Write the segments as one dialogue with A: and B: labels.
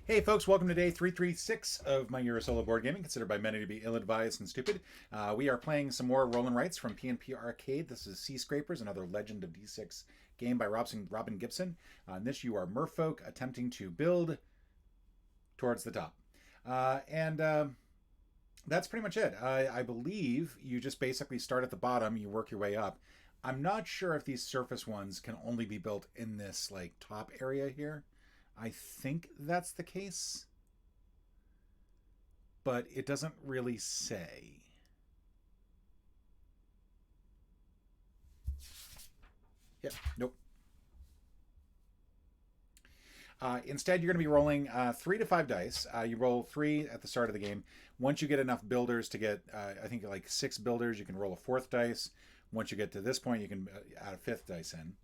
A: Hey folks, welcome to day 336 of my Euro Solo board gaming, considered by many to be ill-advised and stupid. We are playing some more Roll and Rights from P&P Arcade. This is Seascrapers, another Legend of Dsyx game by Robin Gibson. In this you are merfolk attempting to build towards the top. And that's pretty much it. I believe you just basically start at the bottom, you work your way up. I'm not sure if these surface ones can only be built in this like top area here. I think that's the case, but it doesn't really say. Yep, nope. Instead, you're going to be rolling 3 to 5 dice. You roll 3 at the start of the game. Once you get enough builders to get, I think, like 6 builders, you can roll a 4th dice. Once you get to this point, you can add a 5th dice in.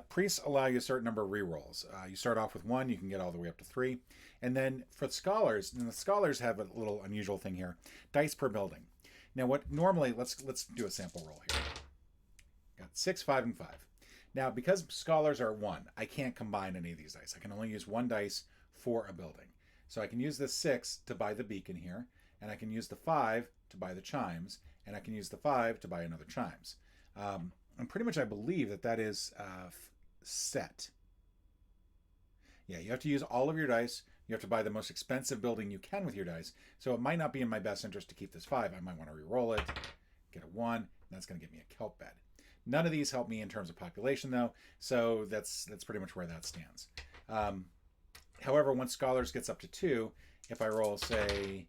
A: Priests allow you a certain number of rerolls. You start off with 1, you can get all the way up to 3. And then for the scholars, and the scholars have a little unusual thing here, dice per building. Now, what normally, let's do a sample roll here. Got 6, 5, and 5. Now, because scholars are 1, I can't combine any of these dice. I can only use 1 dice for a building. So I can use the 6 to buy the beacon here, and I can use the 5 to buy the chimes, and I can use the 5 to buy another chimes. And pretty much I believe that that is set. Yeah, you have to use all of your dice. You have to buy the most expensive building you can with your dice. So it might not be in my best interest to keep this 5. I might want to re-roll it, get a 1, and that's going to give me a kelp bed. None of these help me in terms of population, though, so that's pretty much where that stands. However, once Scholars gets up to 2, if I roll, say,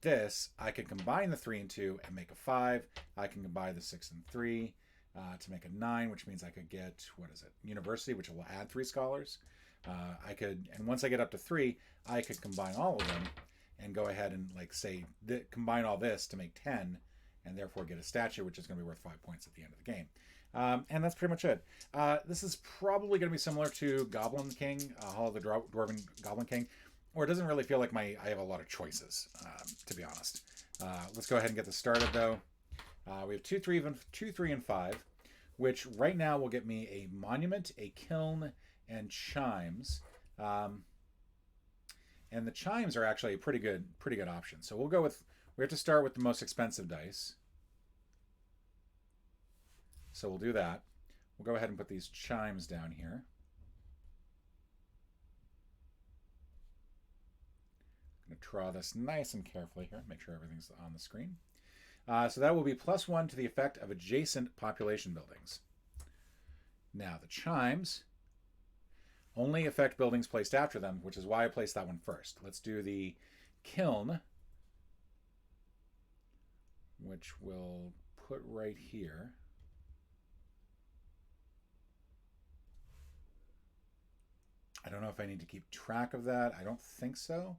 A: this, I can combine the 3 and 2 and make a 5. I can combine the 6 and 3 to make a 9, which means I could get, what is it, University, which will add 3 Scholars. And once I get up to 3, I could combine all of them and go ahead and, like, say, combine all this to make 10, and therefore get a statue, which is going to be worth 5 points at the end of the game. And that's pretty much it. This is probably going to be similar to Goblin King, Hall of the Dwarven Goblin King, or it doesn't really feel like I have a lot of choices, to be honest. Let's go ahead and get this started, though. We have 2, 3, and 5, which right now will get me a monument, a kiln, and chimes. And the chimes are actually a pretty good option. So we'll go with, we have to start with the most expensive dice. So we'll do that. We'll go ahead and put these chimes down here. I'm going to draw this nice and carefully here, make sure everything's on the screen. So that will be +1 to the effect of adjacent population buildings. Now the chimes only affect buildings placed after them, which is why I placed that one first. Let's do the kiln, which we'll put right here. I don't know if I need to keep track of that. I don't think so.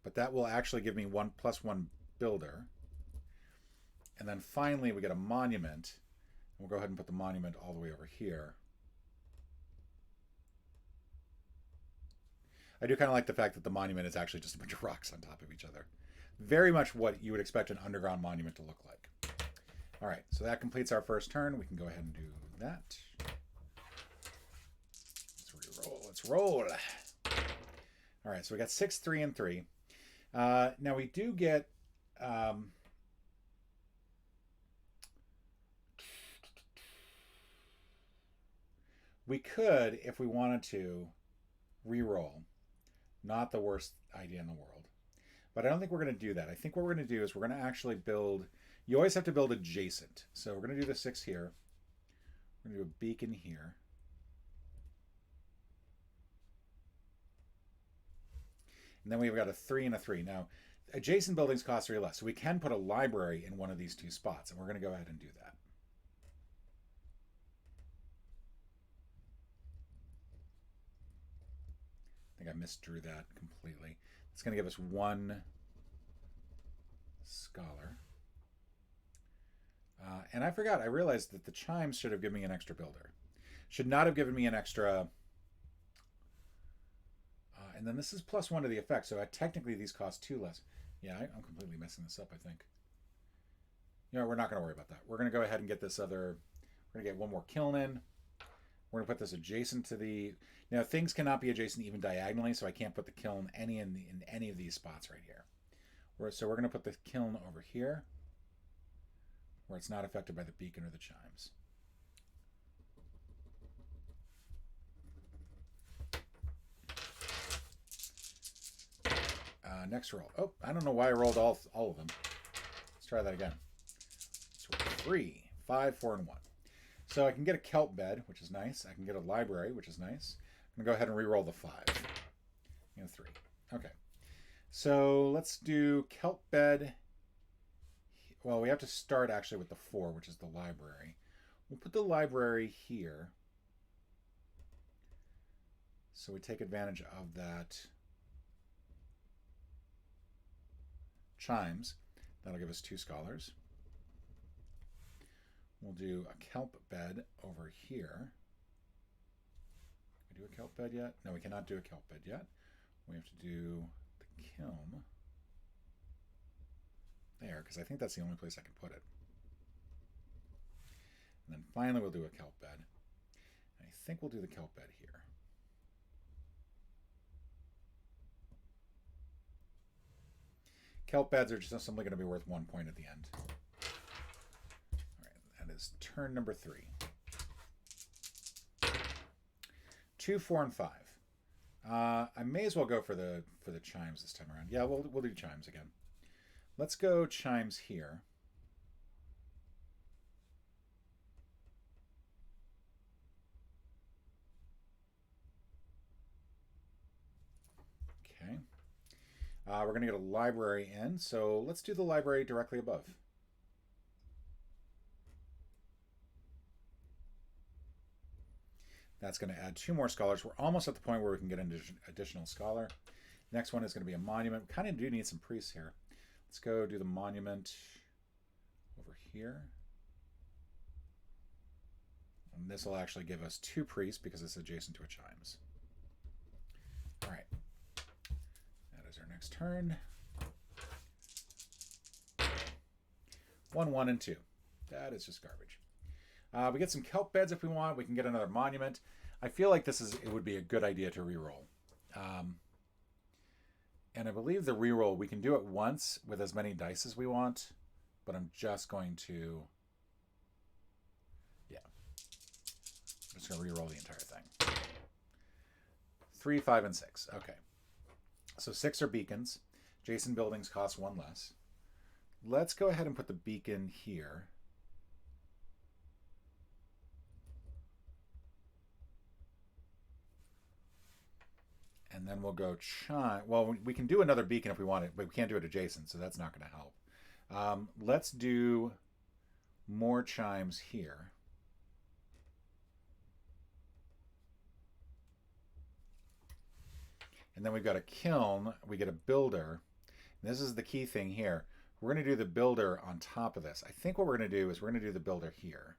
A: But that will actually give me +1 builder. And then finally we get a monument. We'll go ahead and put the monument all the way over here. I do kind of like the fact that the monument is actually just a bunch of rocks on top of each other. Very much what you would expect an underground monument to look like. All right, so that completes our first turn. We can go ahead and do that. Let's roll. All right, so we got 6, 3, and 3. Now we do get we could, if we wanted to, re-roll. Not the worst idea in the world. But I don't think we're going to do that. I think what we're going to do is we're going to actually build, you always have to build adjacent. So we're going to do the 6 here. We're going to do a beacon here. And then we've got a 3 and a 3. Now, adjacent buildings cost 3 less. So we can put a library in one of these 2 spots. And we're going to go ahead and do that. I think I misdrew that completely. It's going to give us 1 scholar. And I forgot. I realized that the chimes should have given me an extra builder. Should not have given me an extra... and then this is +1 to the effect, so technically these cost 2 less. Yeah, I'm completely messing this up, I think. You know, we're not going to worry about that. We're going to go ahead and get this other... We're going to get 1 more kiln in. We're going to put this adjacent to the... Now, things cannot be adjacent even diagonally, so I can't put the kiln in any of these spots right here. So we're going to put the kiln over here, where it's not affected by the beacon or the chimes. Next roll. Oh, I don't know why I rolled all of them. Let's try that again. So 3, 5, 4, and 1. So I can get a kelp bed, which is nice. I can get a library, which is nice. I'm going to go ahead and re-roll the 5. 3. Okay. So let's do kelp bed. Well, we have to start actually with the 4, which is the library. We'll put the library here. So we take advantage of that chimes. That'll give us 2 scholars. We'll do a kelp bed over here. Can we do a kelp bed yet? No, we cannot do a kelp bed yet. We have to do the kiln there, because I think that's the only place I can put it. And then finally we'll do a kelp bed. I think we'll do the kelp bed here. Kelp beds are just simply going to be worth 1 point at the end. All right, that is turn number 3. 2, 4, and 5. I may as well go for the chimes this time around. Yeah, we'll do chimes again. Let's go chimes here. Okay. We're going to get a library in, so let's do the library directly above. That's going to add 2 more scholars. We're almost at the point where we can get an additional scholar. Next one is going to be a monument. We kind of do need some priests here. Let's go do the monument over here. And this will actually give us 2 priests because it's adjacent to a chimes. All right. That is our next turn. 1, 1, and 2. That is just garbage. We get some kelp beds if we want. We can get another monument. I feel like it would be a good idea to reroll. And I believe the reroll, we can do it once with as many dice as we want, but I'm just going to, yeah. I'm just going to reroll the entire thing. 3, 5, and 6. Okay. So 6 are beacons. Adjacent buildings cost 1 less. Let's go ahead and put the beacon here. And then we'll go chime. Well, we can do another beacon if we want it, but we can't do it adjacent, so that's not going to help. Let's do more chimes here. And then we've got a kiln. We get a builder. And this is the key thing here. We're going to do the builder on top of this. I think what we're going to do is we're going to do the builder here.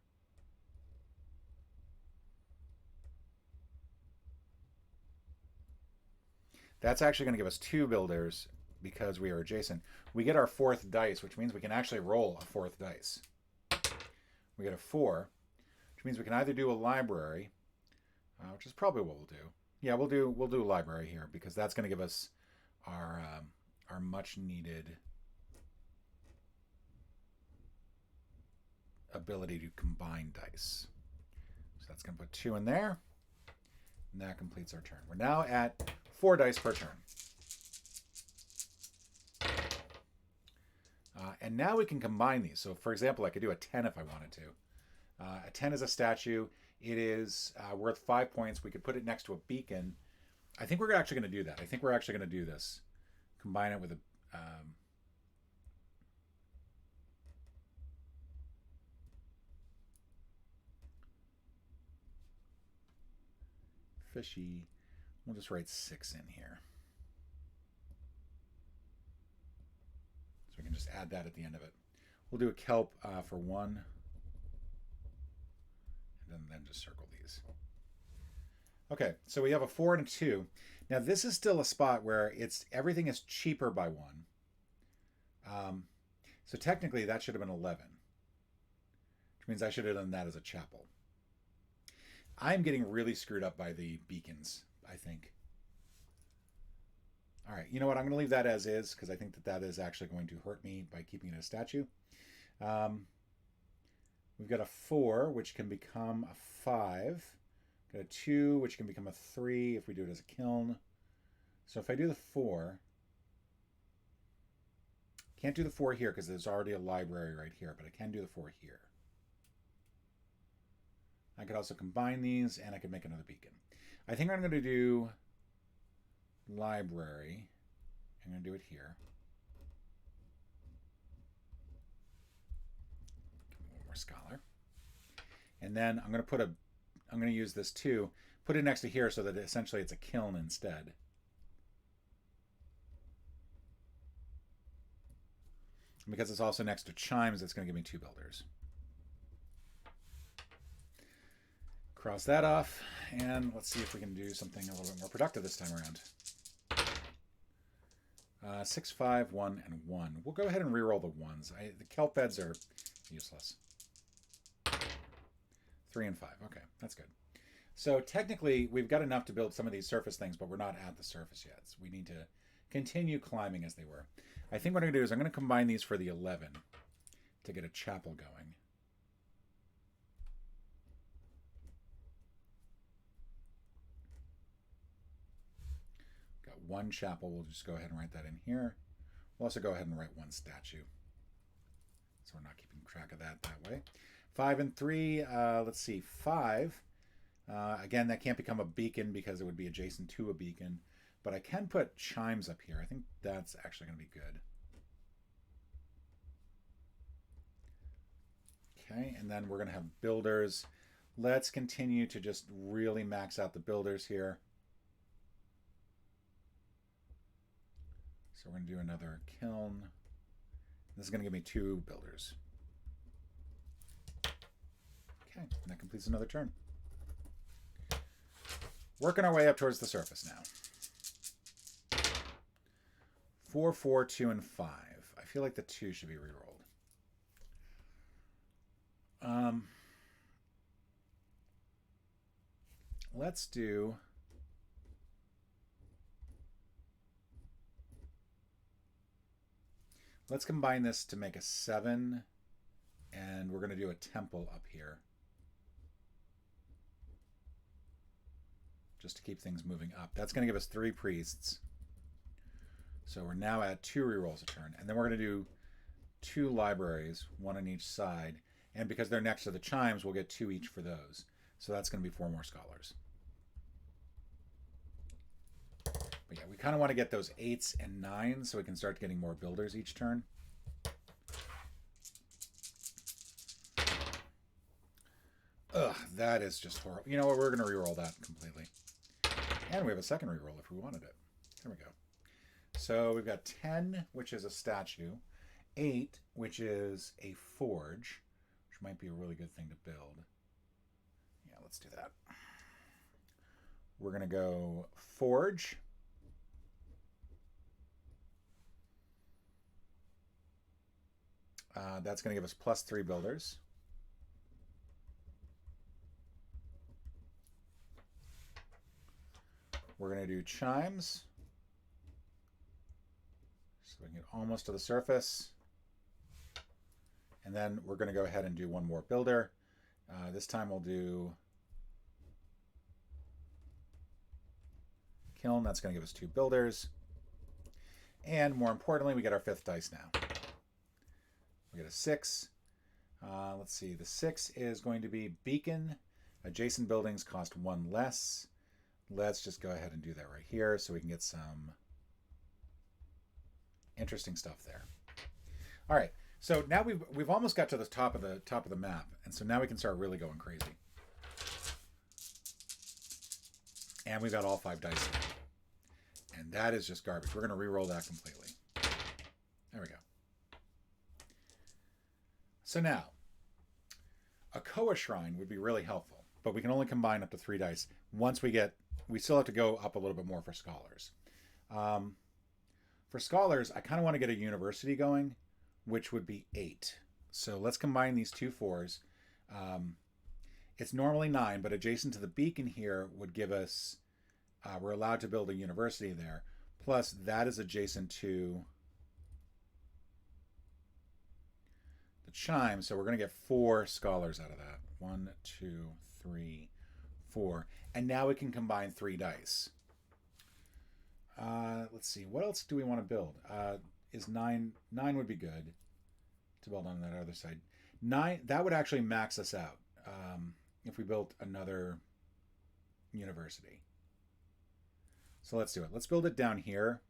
A: That's actually going to give us 2 builders because we are adjacent. We get our 4th dice, which means we can actually roll a 4th dice. We get a 4, which means we can either do a library, which is probably what we'll do. Yeah, we'll do a library here because that's going to give us our much needed ability to combine dice. So that's going to put 2 in there, and that completes our turn. We're now at 4 dice per turn. And now we can combine these. So for example, I could do a 10 if I wanted to. A 10 is a statue. It is worth 5 points. We could put it next to a beacon. I think we're actually going to do that. I think we're actually going to do this. Combine it with a... fishy. We'll just write 6 in here. So we can just add that at the end of it. We'll do a kelp for 1. And then just circle these. Okay, so we have a 4 and a 2. Now this is still a spot where everything is cheaper by 1. So technically that should have been 11. Which means I should have done that as a chapel. I'm getting really screwed up by the beacons, I think. All right, you know what? I'm going to leave that as is because I think that that is actually going to hurt me by keeping it a statue. Um, we've got a 4, which can become a 5. Got a 2, which can become a 3 if we do it as a kiln. So if I do the 4, can't do the 4 here because there's already a library right here, but I can do the 4 here. I could also combine these and I could make another beacon. I think I'm going to do library. I'm going to do it here. Give me one more scholar. And then I'm going to use this too, put it next to here so that essentially it's a kiln instead. And because it's also next to chimes, it's going to give me 2 builders. Cross that off, and let's see if we can do something a little bit more productive this time around. 6, 5, 1, and 1. We'll go ahead and reroll the 1s. The kelp beds are useless. 3 and 5. Okay, that's good. So technically, we've got enough to build some of these surface things, but we're not at the surface yet. So we need to continue climbing as they were. I think what I'm going to do is I'm going to combine these for the 11 to get a chapel going. Got 1 chapel. We'll just go ahead and write that in here. We'll also go ahead and write 1 statue. So we're not keeping track of that way. 5 and 3. Let's see. 5. Again, that can't become a beacon because it would be adjacent to a beacon. But I can put chimes up here. I think that's actually going to be good. Okay, and then we're going to have builders. Let's continue to just really max out the builders here. So we're going to do another kiln. This is going to give me 2 builders. Okay, and that completes another turn. Working our way up towards the surface now. 4, 4, 2, and 5. I feel like the 2 should be rerolled. Let's do... Let's combine this to make a 7, and we're going to do a temple up here. Just to keep things moving up. That's going to give us 3 priests. So we're now at 2 rerolls a turn. And then we're going to do 2 libraries, 1 on each side. And because they're next to the chimes, we'll get 2 each for those. So that's going to be 4 more scholars. But yeah, we kind of want to get those 8s and 9s so we can start getting more builders each turn. Ugh, that is just horrible. You know what? We're going to reroll that completely. And we have a second reroll if we wanted it. There we go. So we've got 10, which is a statue. 8, which is a forge, which might be a really good thing to build. Yeah, let's do that. We're going to go forge. That's going to give us +3 builders. We're going to do chimes. So we can get almost to the surface. And then we're going to go ahead and do 1 more builder. This time we'll do kiln. That's going to give us 2 builders. And more importantly, we get our 5th dice now. We get a 6. Let's see. The 6 is going to be beacon. Adjacent buildings cost 1 less. Let's just go ahead and do that right here so we can get some interesting stuff there. All right. So now we've almost got to the top of the map, and so now we can start really going crazy. And we've got all 5 dice now. And that is just garbage. We're going to re-roll that completely. There we go. So now, a Koa shrine would be really helpful, but we can only combine up to 3 dice. We still have to go up a little bit more for scholars. For scholars, I kind of want to get a university going, which would be 8. So let's combine these 2 4s. It's normally 9, but adjacent to the beacon here would give us, we're allowed to build a university there. Plus, that is adjacent to the chime, so we're going to get 4 scholars out of that. 1, 2, 3, 4. And now we can combine 3 dice. Let's see, what else do we want to build? Is 9 would be good to build on that other side. 9, that would actually max us out if we built another university. So let's do it. Let's build it down here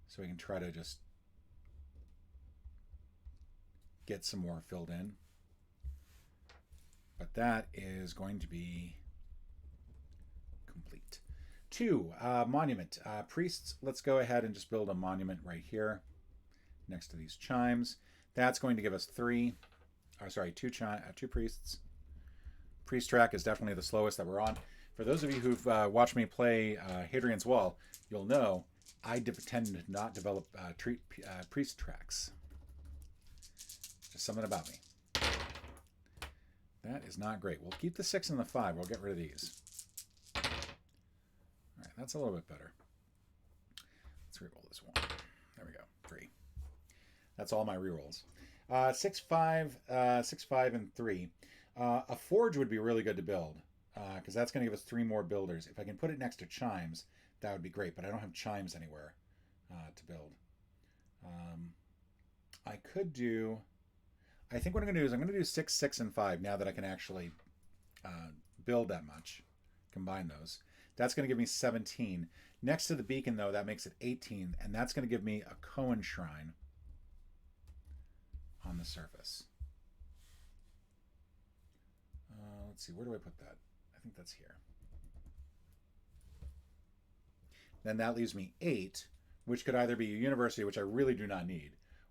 A: so we can try to just get some more filled in. But that is going to be complete. 2, monument. Priests, let's go ahead and just build a monument right here next to these chimes. That's going to give us 2 priests. Priest track is definitely the slowest that we're on. For those of you who've watched me play Hadrian's Wall, you'll know I tend to not develop priest tracks. Just something about me. That is not great. We'll keep the 6 and the 5. We'll get rid of these. All right, that's a little bit better. Let's reroll this one. There we go. 3. That's all my rerolls. 6, 5, 6, 5, and 3. A forge would be really good to build because that's going to give us 3 more builders. If I can put it next to chimes, that would be great, but I don't have chimes anywhere to build. I could do... I think what I'm going to do is I'm going to do 6, 6, and 5 now that I can actually build that much. Combine those. That's going to give me 17. Next to the beacon, though, that makes it 18, and that's going to give me a Cohen shrine on the surface. Let's see, where do I put that? I think that's here. Then that leaves me 8, which could either be a university, which I really do not need,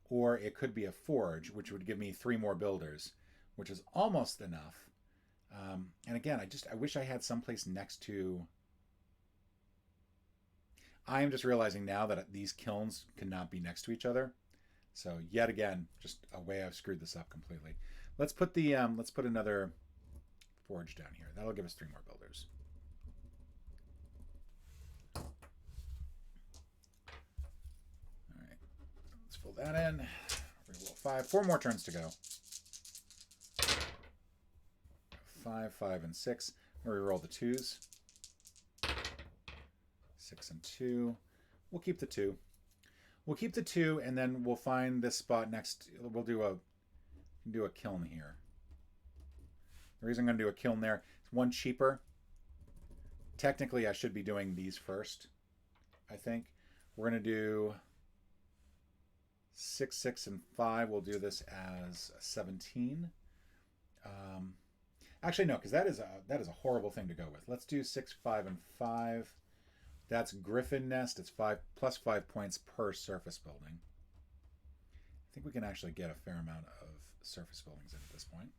A: or it could be a forge, which would give me 3 more builders, which is almost enough. And again, I wish I had someplace next to... I am just realizing now that these kilns cannot be next to each other. So yet again, just a way I've screwed this up completely. Let's put the let's put another forge down here. That'll give us 3 more builders. All right, let's fill that in. Reroll 5. 4 more turns to go. 5, 5, and 6. Reroll the 2s. 6 and 2. We'll keep the 2. We'll keep the 2, and then we'll find this spot next. We'll do a kiln here. The reason I'm going to do a kiln there is 1 cheaper. Technically, I should be doing these first, I think. We're going to do 6, 6, and 5. We'll do this as 17. Actually, no, because that is a horrible thing to go with. Let's do 6, 5, and 5. That's Griffin Nest. It's 5 plus 5 points per surface building. I think we can actually get a fair amount of surface buildings in at this point.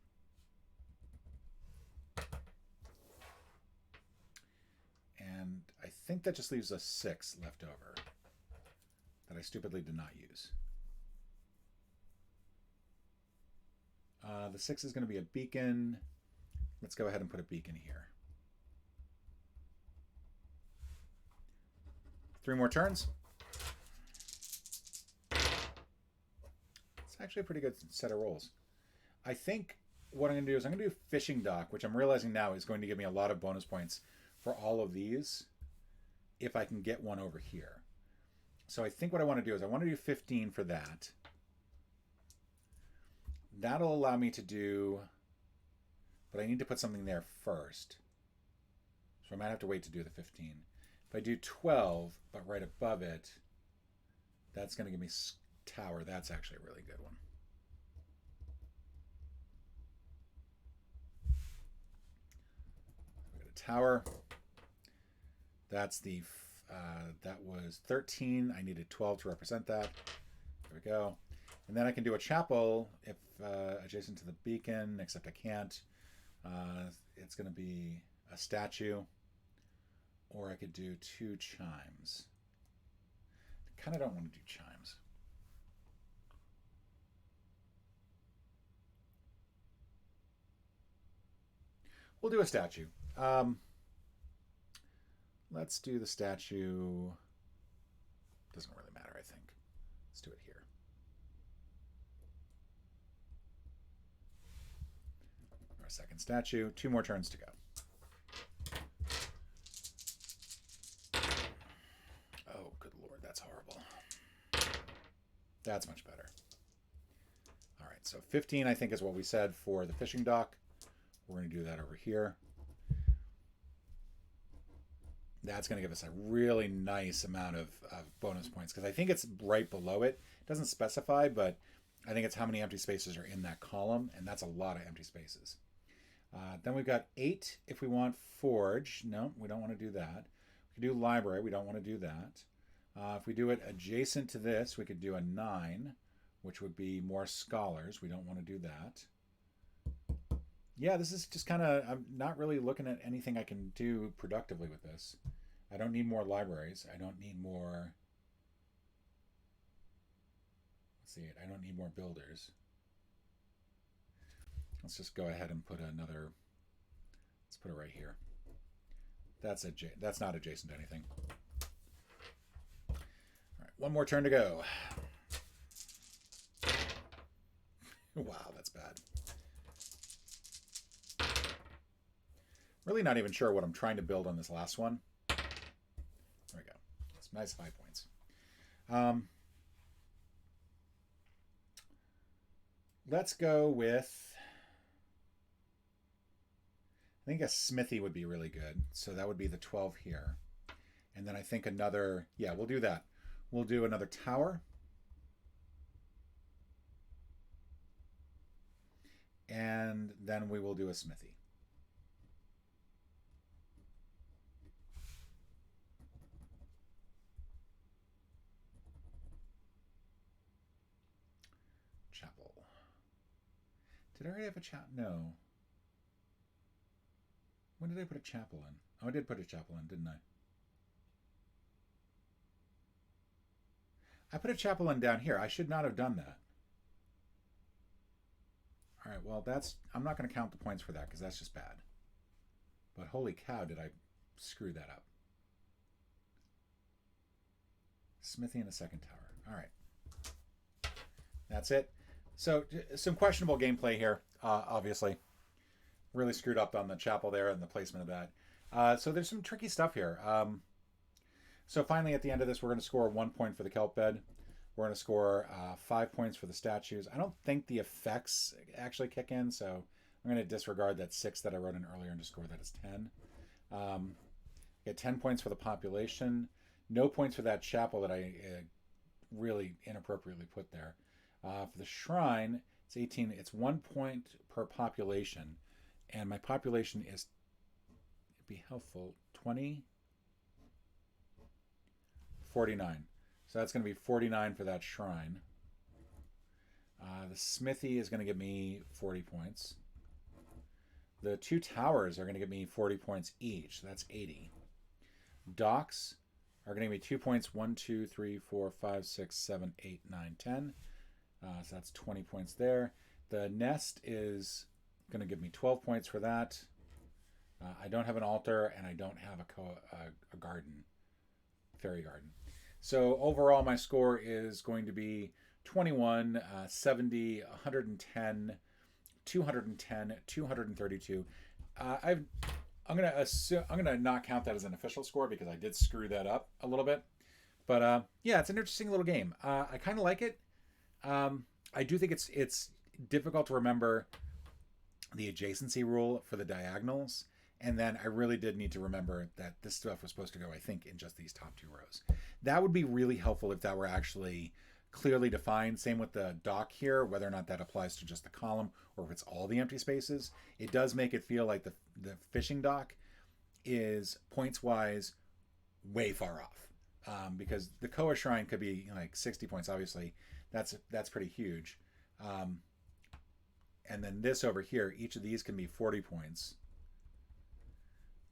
A: And I think that just leaves us 6 left over that I stupidly did not use. The 6 is going to be a beacon. Let's go ahead and put a beacon here. 3 more turns. It's actually a pretty good set of rolls. I think what I'm going to do is I'm going to do fishing dock, which I'm realizing now is going to give me a lot of bonus points for all of these if I can get one over here. So I think what I want to do is I want to do 15 for that. That'll allow me to do, but I need to put something there first. So I might have to wait to do the 15. If I do 12, but right above it, that's going to give me tower. That's actually a really good one. We got a tower. That's the, that was 13. I needed 12 to represent that. There we go. And then I can do a chapel if adjacent to the beacon, except I can't. It's going to be a statue. Or I could do 2 chimes. I kind of don't want to do chimes. we'll do a statue. Let's do the statue. Doesn't really matter, I think. Let's do it here. Our second statue. 2 more turns to go. Oh, good lord, that's horrible. That's much better. All right, so 15, I think, is what we said for the fishing dock. We're going to do that over here. That's going to give us a really nice amount of bonus points because I think it's right below it. It doesn't specify, but I think it's how many empty spaces are in that column, and that's a lot of empty spaces. Then we've got 8 if we want forge. No, we don't want to do that. We could do library. We don't want to do that. If we do it adjacent to this, we could do a 9, which would be more scholars. We don't want to do that. Yeah, this is just kind of, I'm not really looking at anything I can do productively with this. I don't need more libraries. I don't need more, let's see, I don't need more builders. Let's just go ahead and put another, let's put it right here. That's not adjacent to anything. All right, 1 more turn to go. Wow, that's bad. Really not even sure what I'm trying to build on this last one. There we go. It's nice high points. Let's go with, I think a smithy would be really good. So that would be the 12 here. And then I think another, yeah, we'll do that. We'll do another tower. And then we will do a smithy. Chapel. Did I already have a chapel? No. When did I put a chapel in? Oh, I did put a chapel in, didn't I? I put a chapel in down here. I should not have done that. All right, well, I'm not going to count the points for that because that's just bad. But holy cow, did I screw that up. Smithy and a second tower. All right. That's it. So some questionable gameplay here, obviously. Really screwed up on the chapel there and the placement of that. So there's some tricky stuff here. So finally, at the end of this, we're going to score 1 point for the kelp bed. We're going to score 5 points for the statues. I don't think the effects actually kick in, so I'm going to disregard that 6 that I wrote in earlier and just score that as 10. Get 10 points for the population. No points for that chapel that I really inappropriately put there. For the shrine, it's 18. It's 1 point per population, and my population is, it'd be helpful, 20, 49. So that's going to be 49 for that shrine. The smithy is going to give me 40 points. The 2 towers are going to give me 40 points each. So that's 80. Docks are going to give me 2 points. 1, 2, 3, 4, 5, 6, 7, 8, 9, 10. So that's 20 points there. The nest is going to give me 12 points for that. I don't have an altar, and I don't have a garden, fairy garden. So overall, my score is going to be 21, 70, 110, 210, 232. I'm gonna not count that as an official score because I did screw that up a little bit. But yeah, it's an interesting little game. I kind of like it. I do think it's difficult to remember the adjacency rule for the diagonals. And then I really did need to remember that this stuff was supposed to go, I think, in just these top 2 rows. That would be really helpful if that were actually clearly defined. Same with the dock here, whether or not that applies to just the column or if it's all the empty spaces. It does make it feel like the fishing dock is points-wise way far off. Because the Koa Shrine could be like 60 points, obviously. That's pretty huge. And then this over here, each of these can be 40 points.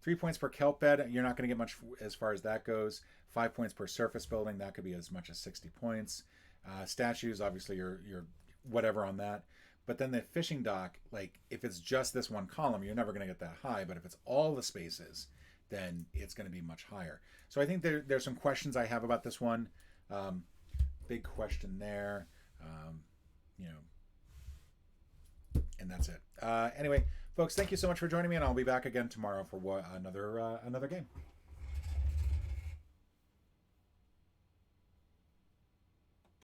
A: 3 points per kelp bed. You're not going to get much as far as that goes. 5 points per surface building. That could be as much as 60 points. Statues, obviously, you're whatever on that. But then the fishing dock, like if it's just this one column, you're never going to get that high. But if it's all the spaces, then it's going to be much higher. So I think there's some questions I have about this one. Big question there. You know, and that's it. Anyway, folks, thank you so much for joining me, and I'll be back again tomorrow for another game.